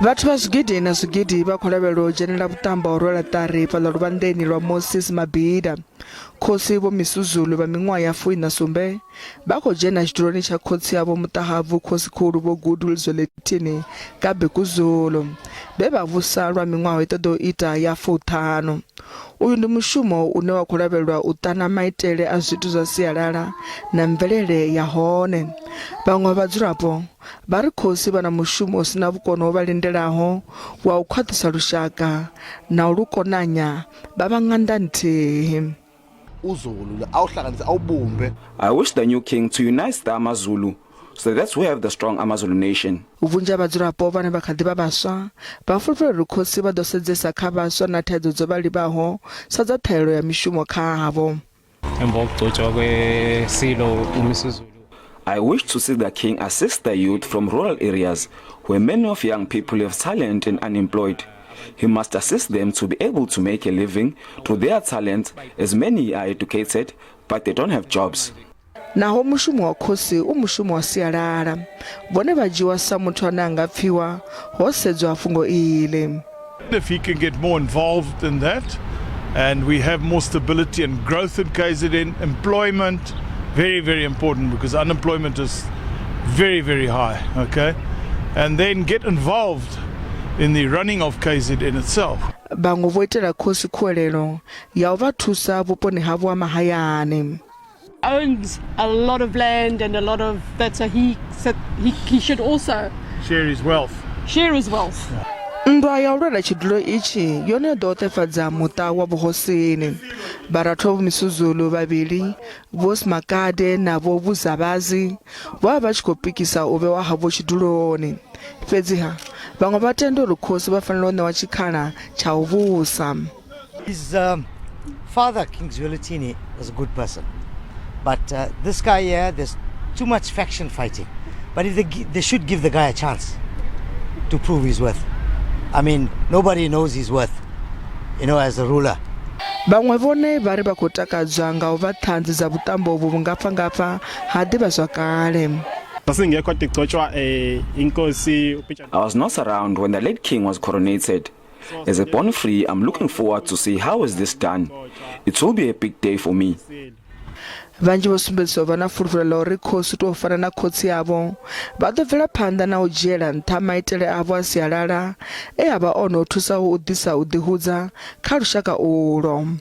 Vhathu vha zwigidi na zwigidi vha khou lavhelelwa u dzhenela vhuṱambo ha u rwela ṱari fhaḽa luvhanḓeni lwa Moses Mabhida. Khosi vho Misizulu vha miṅwaha ya 47 vha khou dzhena tshiduloni tsha khotsi yavho muṱahabvu khosi khulu vho gudu Zwelethini ka Zulu vhe vha vusa lwa miṅwaha i ṱoḓo ita ya 50. Uyu ndi mushumo une wa khou lavhelelwa u ṱana maitele a zwithu zwa sialala na mvelele ya hone. Vhaṅwe vhadzulapo vha ri khosi vha na mushumo u sina vhukono vha lindelaho wa u khwaṱhisa lushaka na u lukonanya vha vha ṅanda nthihi. I wish the new king to unite the maZulu, so that's we have the strong maZulu nation. Vhunzhi vhadzulapo vhane vha kha ḓi vha vhaswa vha fulufhela uri khosi vha ḓo sedzesa kha vhaswa na thaidzo dzo vha livhaho sa dza ṱhahelelo ya mishumo khavho. I wish to see the king assist the youth from rural areas where many of young people have talent and unemployed. He must assist them to be able to make a living through their talent, as many are educated but they don't have jobs. Naho mushumo wa khosi u mushumo wa sialala vhone vha dzhiwa sa muthu ane anga pfiwa ho sedzwa fhungo ile. If he can get more involved in that and we have more stability and growth in KZN, employment, very, very important because unemployment is very, very high, okay? And then get involved in the running of KZN itself. Vhaṅwe vho itela khosi khuwelelo ya u vha thusa vhuponi havho ha mahayani. Owns a lot of land and a lot of that, so he should also share his wealth. Nndwa ya u lwela tshidulo itshi yone ḓo ṱefadza muṱa wa vhuhosini. Vharathu vho Misizulu vhavhili vho Smakade na vho Vhuzabazi vha vha tshi khou pikisa u vhewa havho tshiduloni. Fhedziha vhaṅwe vha tenda uri khosi vha fanela u ṋewa tshikhala tsha u vhusa. His father, King Zwelethini, was a good person. But this guy here, there's too much faction fighting. But if they should give the guy a chance to prove his worth. I mean, nobody knows his worth, as a ruler. Vhaṅwe vhone vha ri vha khou takadzwa nga u vha ṱhanzi dza vhuṱambo vhu vhungafhangafha ha ḓivhazwakale. I was not around when the late king was coronated. As a born free, I'm looking forward to see how is this done. It will be a big day for me. Vhanzhi vho sumbedzisa vha na fulufhelo uri khosi tou fana na khotsi yavho vha ḓo bvela phanḓa na u dzhiela nṱha maitele avho a sialala e a vha ono thusa u ḓisa u ḓihudza kha lushaka ulo.